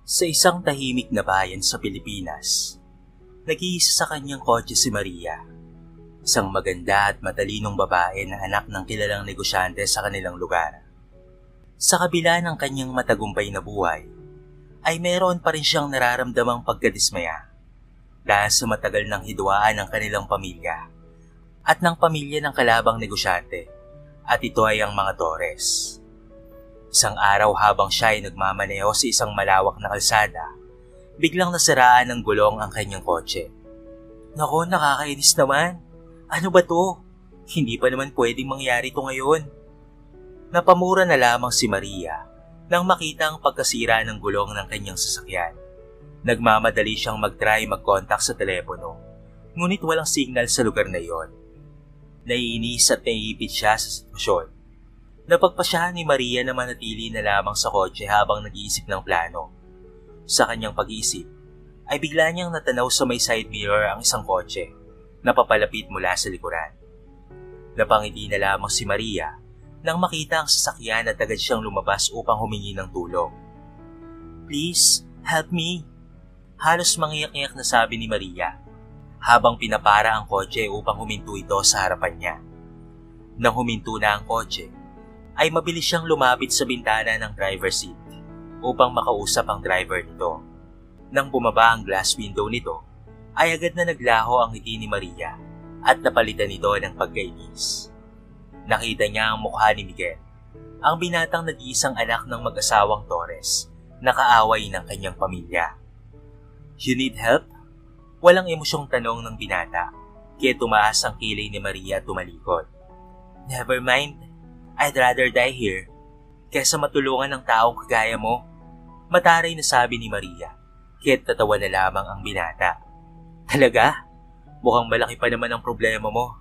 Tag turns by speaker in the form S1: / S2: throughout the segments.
S1: Sa isang tahimik na bayan sa Pilipinas, nag-iisa sa kanyang kotse si Maria, isang maganda at matalinong babae na anak ng kilalang negosyante sa kanilang lugar. Sa kabila ng kanyang matagumpay na buhay, ay meron pa rin siyang nararamdamang pagkadismaya dahil sa matagal ng hidwaan ng kanilang pamilya at ng pamilya ng kalabang negosyante, at ito ay ang mga Torres. Isang araw habang siya ay nagmamaneho sa isang malawak na kalsada, biglang nasiraan ng gulong ang kanyang kotse. Nako, nakakainis naman. Ano ba to? Hindi pa naman pwedeng mangyari to ngayon. Napamura na lamang si Maria nang makita ang pagkasira ng gulong ng kanyang sasakyan. Nagmamadali siyang mag-try mag-contact sa telepono, ngunit walang signal sa lugar na iyon. Naiinis at naiipit siya sa sitwasyon. Napagpasyahan ni Maria na manatili na lamang sa kotse habang nag-iisip ng plano. Sa kanyang pag-iisip, ay bigla niyang natanaw sa may side mirror ang isang kotse na papalapit mula sa likuran. Napangiti na lamang si Maria nang makita ang sasakyan at agad siyang lumabas upang humingi ng tulong. "Please, help me," halos mangiyak-iyak na sabi ni Maria habang pinapara ang kotse upang huminto ito sa harapan niya. Nang huminto na ang kotse, ay mabilis siyang lumapit sa bintana ng driver seat upang makausap ang driver nito. Nang bumaba ang glass window nito, ay agad na naglaho ang ngiti ni Maria at napalitan ito ng pagkainis. Nakita niya ang mukha ni Miguel, ang binatang nag-iisang anak ng mag-asawang Torres na kaaway ng kanyang pamilya. "You need help?" Walang emosyong tanong ng binata, kaya tumaas ang kilay ni Maria at tumalikod. "Never mind. I'd rather die here kaysa matulungan ng taong kagaya mo," mataray na sabi ni Maria, kaya't tatawa na lamang ang binata. "Talaga? Mukhang malaki pa naman ang problema mo.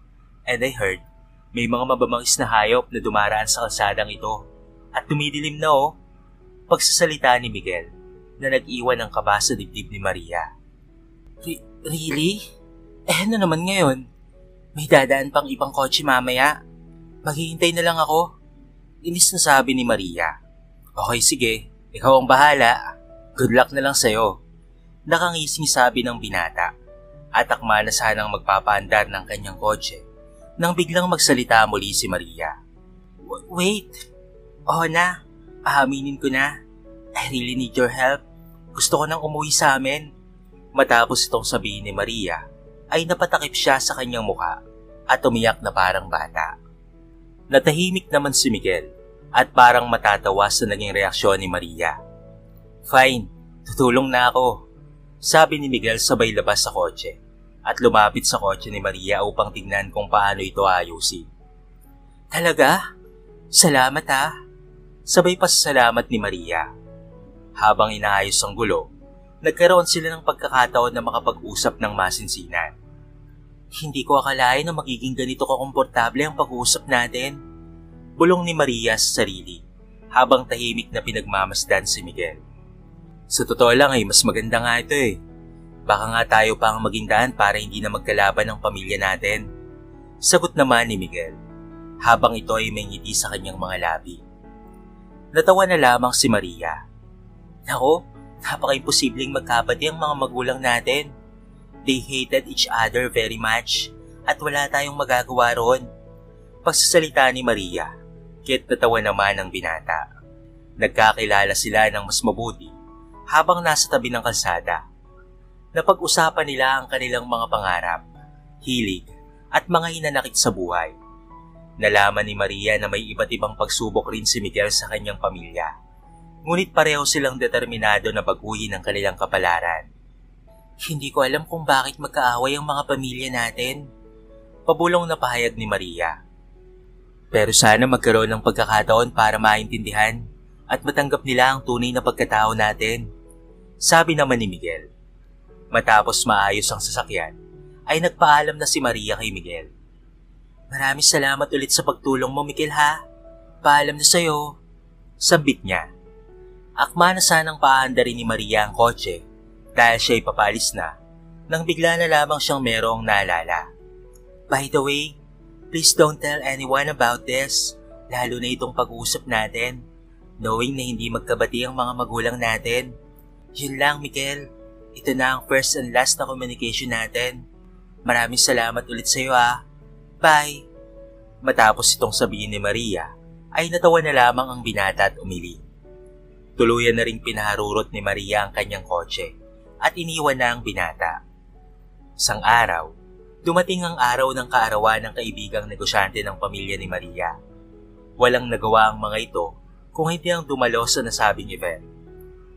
S1: And I heard, may mga mababangis na hayop na dumaraan sa kalsadang ito at tumidilim na oh." Pagsasalita ni Miguel na nag-iwan ng kaba sa dibdib ni Maria. Really? Ano naman ngayon? May dadaan pang ibang kotse mamaya. Maghihintay na lang ako," inis na sabi ni Maria. "Okay, sige. Ikaw ang bahala. Good luck na lang sa'yo," nakangising sabi ng binata at akma na sanang magpapaandar ng kanyang kotse nang biglang magsalita muli si Maria. Wait. Oo na. Aaminin ko na. I really need your help. Gusto ko nang umuwi sa amin." Matapos itong sabihin ni Maria, ay napatakip siya sa kanyang mukha at umiyak na parang bata. Natahimik naman si Miguel at parang matatawa sa naging reaksyon ni Maria. "Fine, tutulong na ako," sabi ni Miguel sabay labas sa kotse at lumapit sa kotse ni Maria upang tignan kung paano ito ayusin. "Talaga? Salamat ha," sabay pasasalamat ni Maria. Habang inaayos ang gulo, nagkaroon sila ng pagkakataon na makapag-usap ng masinsinan. "Hindi ko akalain na magiging ganito kakomportable ang pag-uusap natin," bulong ni Maria sa sarili habang tahimik na pinagmamasdan si Miguel. "Sa totoo lang ay mas maganda nga ito eh. Baka nga tayo pa ang maging daan para hindi na magkalaban ng pamilya natin," sagot naman ni Miguel habang ito ay may ngiti sa kanyang mga labi. Natawa na lamang si Maria. "Nako, napaka-imposibleng magkapati ang mga magulang natin. They hated each other very much at wala tayong magagawa roon," pagsasalita ni Maria, kaya't natawa naman ang binata. Nagkakilala sila ng mas mabuti habang nasa tabi ng kalsada. Napag-usapan nila ang kanilang mga pangarap, hilig at mga hinanakit sa buhay. Nalaman ni Maria na may iba't ibang pagsubok rin si Miguel sa kanyang pamilya. Ngunit pareho silang determinado na baguhin ang kanilang kapalaran. "Hindi ko alam kung bakit magkaaway ang mga pamilya natin," pabulong na pahayag ni Maria. "Pero sana magkaroon ng pagkakataon para maintindihan at matanggap nila ang tunay na pagkatao natin," sabi naman ni Miguel. Matapos maayos ang sasakyan, ay nagpaalam na si Maria kay Miguel. "Maraming salamat ulit sa pagtulong mo, Miguel ha. Paalam na sa'yo," sabit niya. Akma na sanang paandarin ni Maria ang kotse dahil siya'y papalis na nang bigla na lamang siyang merong naalala. "By the way, please don't tell anyone about this, lalo na itong pag-uusap natin, knowing na hindi magkabati ang mga magulang natin," Yun lang, Miguel. Ito na ang first and last na communication natin. Maraming salamat ulit sa'yo ha. Bye. Matapos itong sabihin ni Maria, ay natawa na lamang ang binata at umili. Tuluyan na ring pinaharurot ni Maria ang kanyang kotse at iniwan na ang binata. Isang araw, dumating ang araw ng kaarawan ng kaibigang negosyante ng pamilya ni Maria. Walang nagawa ang mga ito kung hindi ang dumalo sa nasabing event.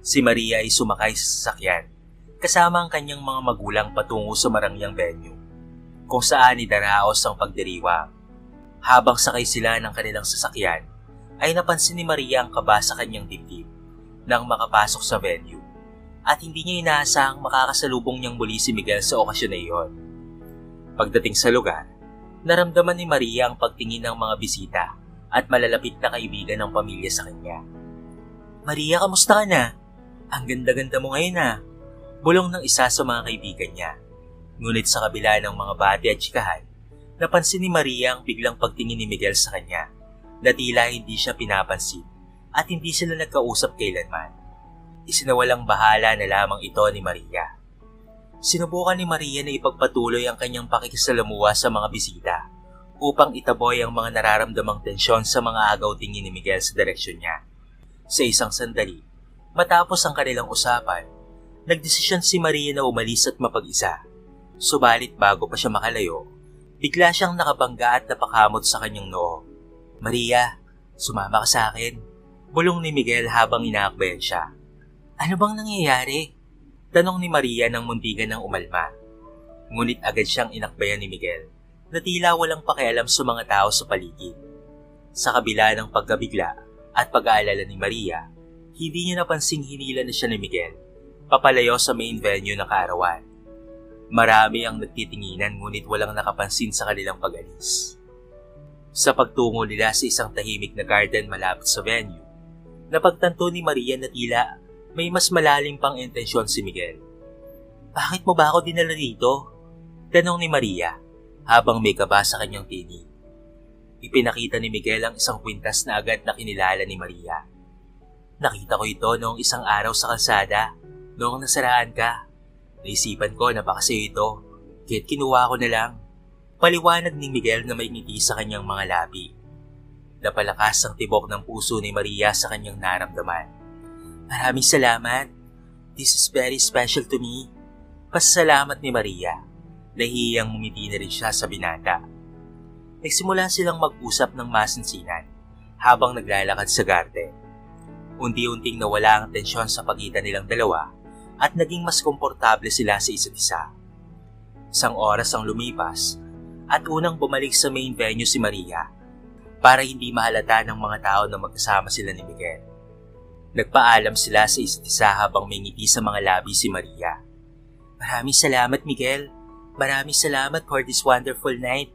S1: Si Maria ay sumakay sa sasakyan kasama ang kanyang mga magulang patungo sa marangyang venue kung saan idaraos ang pagdiriwang. Habang sakay sila ng kanilang sasakyan, ay napansin ni Maria ang kaba sa kanyang dibdib nang makapasok sa venue at hindi niya inaasahang makakasalubong niyang muli si Miguel sa okasyon na iyon. Pagdating sa lugar, naramdaman ni Maria ang pagtingin ng mga bisita at malalapit na kaibigan ng pamilya sa kanya. Maria, kamusta ka na? Ang ganda-ganda mo ngayon ha. Bulong ng isa sa mga kaibigan niya. Ngunit sa kabila ng mga bati at tsikahan, napansin ni Maria ang biglang pagtingin ni Miguel sa kanya na tila hindi siya pinapansin at hindi sila nagkausap kailanman. Isinawalang bahala na lamang ito ni Maria. Sinubukan ni Maria na ipagpatuloy ang kanyang pakikisalamuha sa mga bisita upang itaboy ang mga nararamdamang tensyon sa mga agaw tingin ni Miguel sa direksyon niya. Sa isang sandali, matapos ang kanilang usapan, nagdesisyon si Maria na umalis at mapag-isa. Subalit bago pa siya makalayo, bigla siyang nakabangga at napakamot sa kanyang noo. Maria, sumama ka sa akin. Bulong ni Miguel habang inaakbayan siya. Ano bang nangyayari? Tanong ni Maria nang muntigan ng umalma. Ngunit agad siyang inakbayan ni Miguel na tila walang pakialam sa mga tao sa paligid. Sa kabila ng pagkabigla at pag-aalala ni Maria, hindi niya napansing hinila na siya ni Miguel papalayo sa main venue ng kaarawan. Marami ang nagtitinginan ngunit walang nakapansin sa kanilang pag-alis. Sa pagtungo nila sa isang tahimik na garden malapit sa venue, napagtanto ni Maria na tila may mas malalim pang intensyon si Miguel. Bakit mo ba ako dinala dito? Tanong ni Maria habang may kaba sa kanyang tinig. Ipinakita ni Miguel ang isang kwintas na agad na kinilala ni Maria. Nakita ko ito noong isang araw sa kalsada, noong nasaraan ka. Naisipan ko na baka sa'yo ito, kaya't kinuha ko na lang. Paliwanag ni Miguel na may ngiti sa kanyang mga labi. Napalakas ang tibok ng puso ni Maria sa kanyang naramdaman. Maraming salamat. This is very special to me. Pasalamat ni Maria. Nahihiyang ngumiti na rin siya sa binata. Nagsimula silang mag-usap ng masinsinan habang naglalakad sa garden. Unti-unting nawala ang tensyon sa pagitan nilang dalawa at naging mas komportable sila sa isa't isa. Isang oras ang lumipas at unang bumalik sa main venue si Maria para hindi mahalata ng mga tao na magkasama sila ni Miguel. Nagpaalam sila sa isa't isa habang may ngiti sa mga labi si Maria. Maraming salamat Miguel. Maraming salamat for this wonderful night.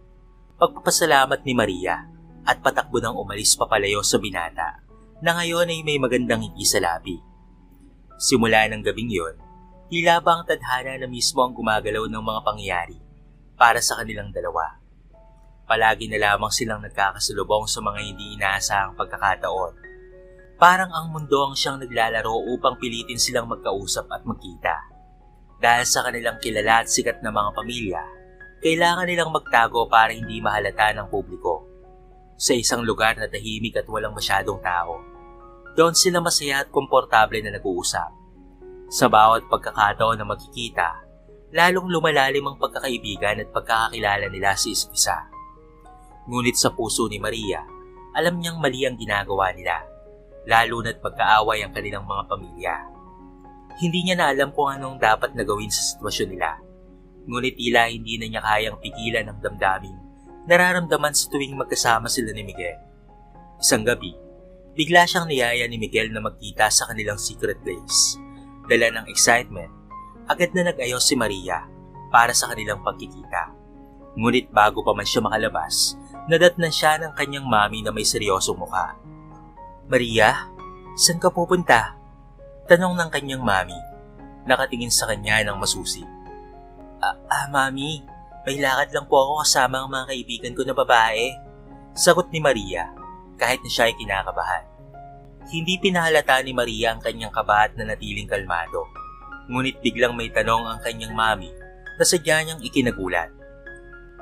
S1: Pagpapasalamat ni Maria at patakbo nang umalis papalayo sa binata na ngayon ay may magandang ngiti sa labi. Simula ng gabing yon, tila ba ang tadhana na mismo ang gumagalaw ng mga pangyayari para sa kanilang dalawa. Palagi na lamang silang nagkakasalubong sa mga hindi inaasahang pagkakataon. Parang ang mundo ang siyang naglalaro upang pilitin silang magkausap at magkita. Dahil sa kanilang kilala at sikat na mga pamilya, kailangan nilang magtago para hindi mahalata ng publiko. Sa isang lugar na tahimik at walang masyadong tao, doon sila masaya at komportable na nag-uusap. Sa bawat pagkakataon na magkikita, lalong lumalalim ang pagkakaibigan at pagkakakilala nila sa isa't isa. Ngunit sa puso ni Maria, alam niyang mali ang ginagawa nila, lalo na't pagkaaway ang kanilang mga pamilya. Hindi niya na alam kung anong dapat na gawin sa sitwasyon nila, ngunit tila hindi na niya kayang pigilan ang damdamin nararamdaman sa tuwing magkasama sila ni Miguel. Isang gabi, bigla siyang niyaya ni Miguel na magkita sa kanilang secret place. Dala ng excitement, agad na nag-ayos si Maria para sa kanilang pagkikita. Ngunit bago pa man siya makalabas, nadatnan siya ng kanyang mami na may seryosong mukha. Maria, saan ka pupunta? Tanong ng kanyang mami, nakatingin sa kanya ng masusi. Mami, may lakad lang po ako kasama ang mga kaibigan ko na babae. Sagot ni Maria, kahit na siya ay kinakabahan. Hindi pinahalata ni Maria ang kanyang kaba at nanatiling kalmado. Ngunit biglang may tanong ang kanyang mami na sadya niyang ikinagulat.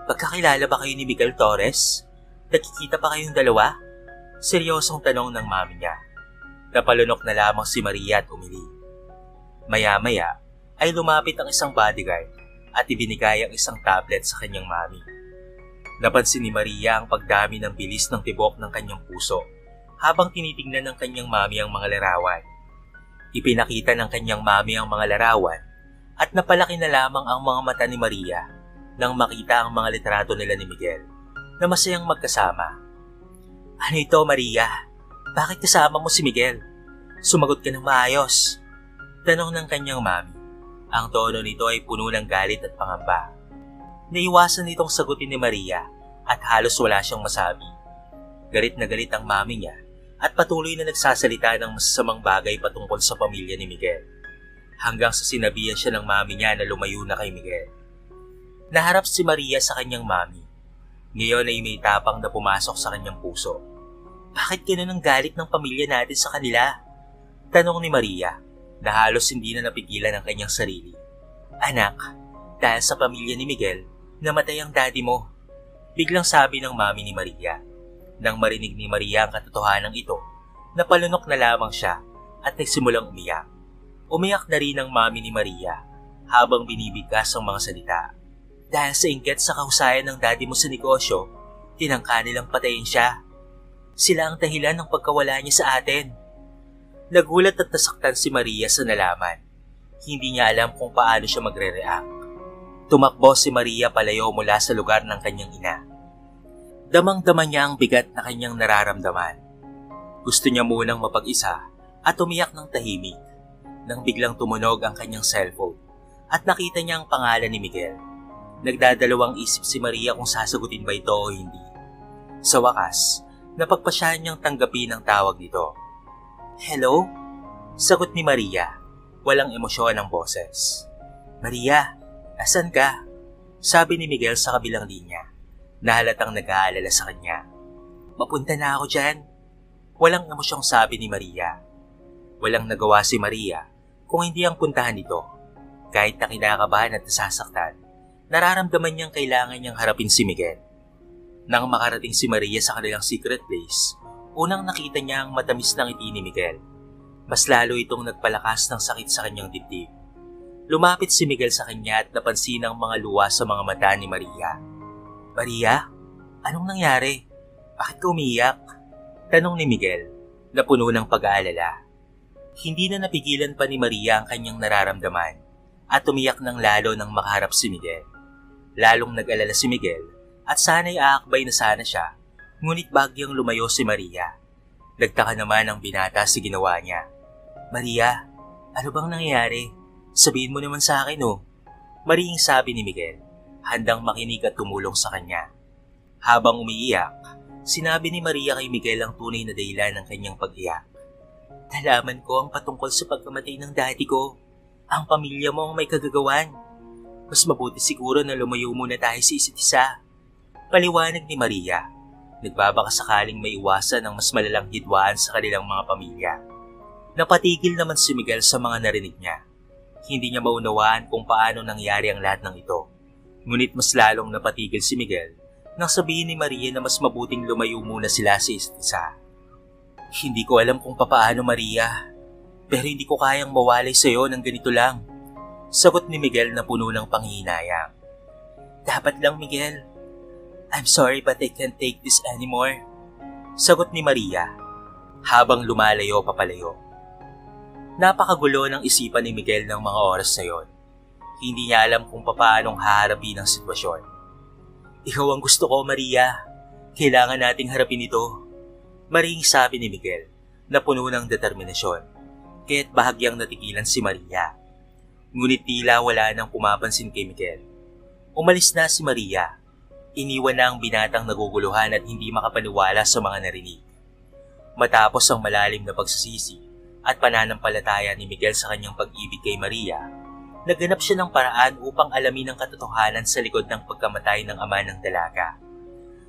S1: Pagkakilala ba kayo ni Miguel Torres? Nakikita pa kayong dalawa? Seryosong tanong ng mami niya. Napalunok na lamang si Maria at umili. Maya-maya ay lumapit ang isang bodyguard at ibinigay ang isang tablet sa kanyang mami. Napansin ni Maria ang pagdami ng bilis ng tibok ng kanyang puso habang tinitingnan ng kanyang mami ang mga larawan. Ipinakita ng kanyang mami ang mga larawan at napalaki na lamang ang mga mata ni Maria nang makita ang mga litrato nila ni Miguel na masayang magkasama. Ano ito, Maria? Bakit kasama mo si Miguel? Sumagot ka ng maayos. Tanong ng kanyang mami. Ang tono nito ay puno ng galit at pangamba. Naiwasan nitong sagutin ni Maria at halos wala siyang masabi. Galit na galit ang mami niya at patuloy na nagsasalita ng masasamang bagay patungkol sa pamilya ni Miguel. Hanggang sa sinabihan siya ng mami niya na lumayo na kay Miguel. Naharap si Maria sa kanyang mami. Ngayon ay may tapang na pumasok sa kanyang puso. Bakit ganun ang galit ng pamilya natin sa kanila? Tanong ni Maria na halos hindi na napigilan ang kanyang sarili. Anak, dahil sa pamilya ni Miguel, namatay ang daddy mo. Biglang sabi ng mami ni Maria. Nang marinig ni Maria ang katotohanan ito, napalunok na lamang siya at nagsimulang umiyak. Umiyak na rin ang mami ni Maria habang binibigkas ang mga salita. Dahil sa inggit sa kahusayan ng daddy mo sa negosyo, tinangka nilang patayin siya. Sila ang dahilan ng pagkawala niya sa atin. Nagulat at nasaktan si Maria sa nalaman. Hindi niya alam kung paano siya magre-react. Tumakbo si Maria palayo mula sa lugar ng kanyang ina. Damang-dama niya ang bigat na kanyang nararamdaman. Gusto niya munang mapag-isa at umiyak ng tahimik nang biglang tumunog ang kanyang cellphone at nakita niya ang pangalan ni Miguel. Nagdadalawang isip si Maria kung sasagutin ba ito o hindi. Sa wakas, napagpasyahan niyang tanggapin ang tawag nito. Hello? Sagot ni Maria. Walang emosyon ang boses. Maria, asan ka? Sabi ni Miguel sa kabilang linya. Nahalatang nag-aalala sa kanya. Mapunta na ako dyan. Walang emosyong sabi ni Maria. Walang nagawa si Maria kung hindi ang puntahan nito. Kahit na kinakabahan at nasasaktan, nararamdaman niyang kailangan niyang harapin si Miguel. Nang makarating si Maria sa kanilang secret place, unang nakita niya ang matamis na ngiti ni Miguel. Mas lalo itong nagpalakas ng sakit sa kanyang dibdib. Lumapit si Miguel sa kanya at napansin ang mga luha sa mga mata ni Maria. Maria, anong nangyari? Bakit ka umiyak? Tanong ni Miguel, na puno ng pag-aalala. Hindi na napigilan pa ni Maria ang kanyang nararamdaman at umiyak ng lalo nang makaharap si Miguel. Lalong nag-alala si Miguel at sana'y aakbay na sana siya, ngunit bagyang lumayo si Maria. Nagtaka naman ang binata sa ginawa niya. Maria, ano bang nangyayari? Sabihin mo naman sa akin Mariing sabi ni Miguel, handang makinig at tumulong sa kanya. Habang umiiyak, sinabi ni Maria kay Miguel ang tunay na dahilan ng kanyang pag-iyak. Nalaman ko ang patungkol sa pagkamatay ng daddy ko. Ang pamilya mo ang may kagagawan. Mas mabuti siguro na lumayo muna tayo sa isa't isa. Paliwanag ni Maria. Nagbabaka sakaling maiwasan ang mas malalang hidwaan sa kanilang mga pamilya. Napatigil naman si Miguel sa mga narinig niya. Hindi niya maunawaan kung paano nangyari ang lahat ng ito. Ngunit mas lalong napatigil si Miguel nang sabihin ni Maria na mas mabuting lumayo muna sila sa isa't isa. Hindi ko alam kung papaano, Maria, pero hindi ko kayang mawalay sa iyo ng ganito lang. Sagot ni Miguel na puno ng panghihinayang. Dapat lang, Miguel. I'm sorry but I can't take this anymore. Sagot ni Maria habang lumalayo papalayo. Napakagulo ng isipan ni Miguel ng mga oras na yon. Hindi niya alam kung paanong haharapin ang sitwasyon. Ikaw ang gusto ko, Maria. Kailangan nating harapin ito. Maring sabi ni Miguel na puno ng determinasyon, kaya't bahagyang natigilan si Maria. Ngunit tila wala nang pumapansin kay Miguel. Umalis na si Maria. Iniwan na ang binatang naguguluhan at hindi makapaniwala sa mga narinig. Matapos ang malalim na pagsisisi at pananampalataya ni Miguel sa kanyang pag-ibig kay Maria, naghanap siya ng paraan upang alamin ang katotohanan sa likod ng pagkamatay ng ama ng dalaga.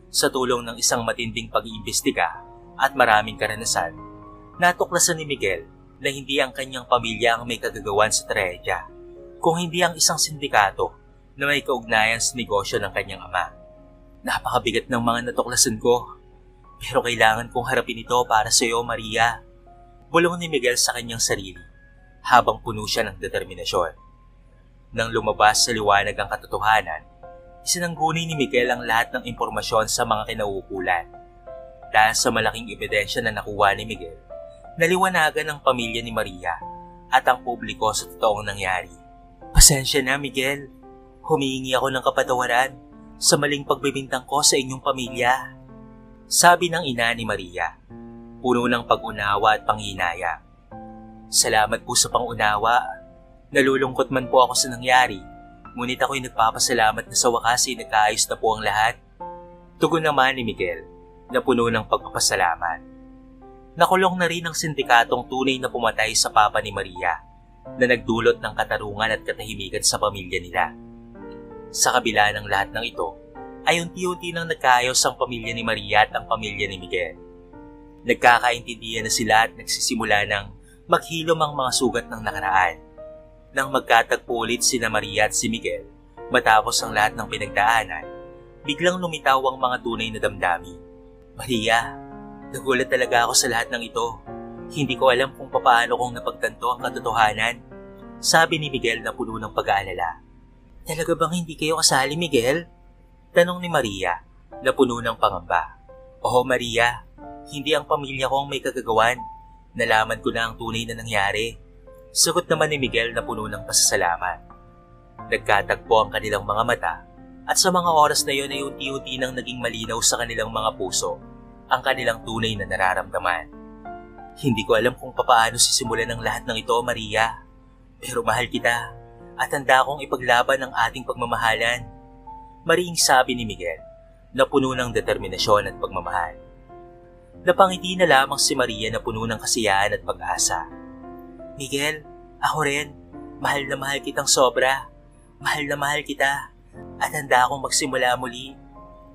S1: Sa tulong ng isang matinding pag-iimbestiga at maraming karanasan, Natuklasan ni Miguel na hindi ang kanyang pamilya ang may kagagawan sa trahedya, kung hindi ang isang sindikato na may kaugnayan sa negosyo ng kanyang ama. Napakabigat ng mga natuklasan ko, pero kailangan kong harapin ito para sa iyo, Maria. Bulong ni Miguel sa kanyang sarili habang puno siya ng determinasyon. Nang lumabas sa liwanag ang katotohanan, isinangguni ni Miguel ang lahat ng impormasyon sa mga kinauukulan. Dahil sa malaking ebidensya na nakuha ni Miguel, naliwanagan ng pamilya ni Maria at ang publiko sa totoong nangyari. Pasensya na, Miguel. Humihingi ako ng kapatawaran sa maling pagbibintang ko sa inyong pamilya. Sabi ng ina ni Maria, puno ng pag-unawa at panghinayang. Salamat po sa pangunawa. Nalulungkot man po ako sa nangyari, ngunit ako'y nagpapasalamat na sa wakas ay nagkaayos na po ang lahat. Tugon naman ni Miguel na puno ng pagpapasalamat. Nakulong na rin ang sindikatong tunay na pumatay sa papa ni Maria na nagdulot ng katarungan at katahimikan sa pamilya nila. Sa kabila ng lahat ng ito, ay unti-unti nang nagkaayos ang pamilya ni Maria at ang pamilya ni Miguel. Nagkakaintindihan na sila at nagsisimula ng maghilom ang mga sugat ng nakaraan. Nang magkatagpo ulit sina Maria at si Miguel, matapos ang lahat ng pinagdaanan, biglang lumitaw ang mga tunay na damdamin. Maria, nagulat talaga ako sa lahat ng ito. Hindi ko alam kung paano kong napagtanto ang katotohanan. Sabi ni Miguel na puno ng pag-aalala. Talaga bang hindi kayo kasali, Miguel? Tanong ni Maria na puno ng pangamba. Oo, Maria, hindi ang pamilya ko ang may kagagawan. Nalaman ko na ang tunay na nangyari. Sagot naman ni Miguel na puno ng pasasalamat. Nagkatagpo ang kanilang mga mata at sa mga oras na iyon ay unti-unti nang naging malinaw sa kanilang mga puso ang kanilang tunay na nararamdaman. Hindi ko alam kung paano sisimulan ang lahat ng ito, Maria. Pero mahal kita at handa akong ipaglaban ang ating pagmamahalan. Mariing sabi ni Miguel na puno ng determinasyon at pagmamahal. Napangiti na lamang si Maria na puno ng kasiyahan at pag-asa. Miguel, ako rin. Mahal na mahal kitang sobra. Mahal na mahal kita. At handa akong magsimula muli.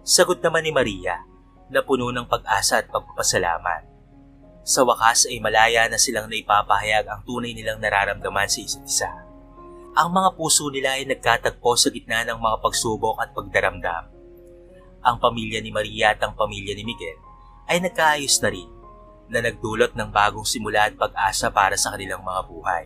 S1: Sagot naman ni Maria na puno ng pag-asa at pagpapasalamat. Sa wakas ay malaya na silang naipapahayag ang tunay nilang nararamdaman sa isa't isa. Ang mga puso nila ay nagkatagpo sa gitna ng mga pagsubok at pagdaramdam. Ang pamilya ni Maria at ang pamilya ni Miguel ay nagkaayos na rin na nagdulot ng bagong simula at pag-asa para sa kanilang mga buhay.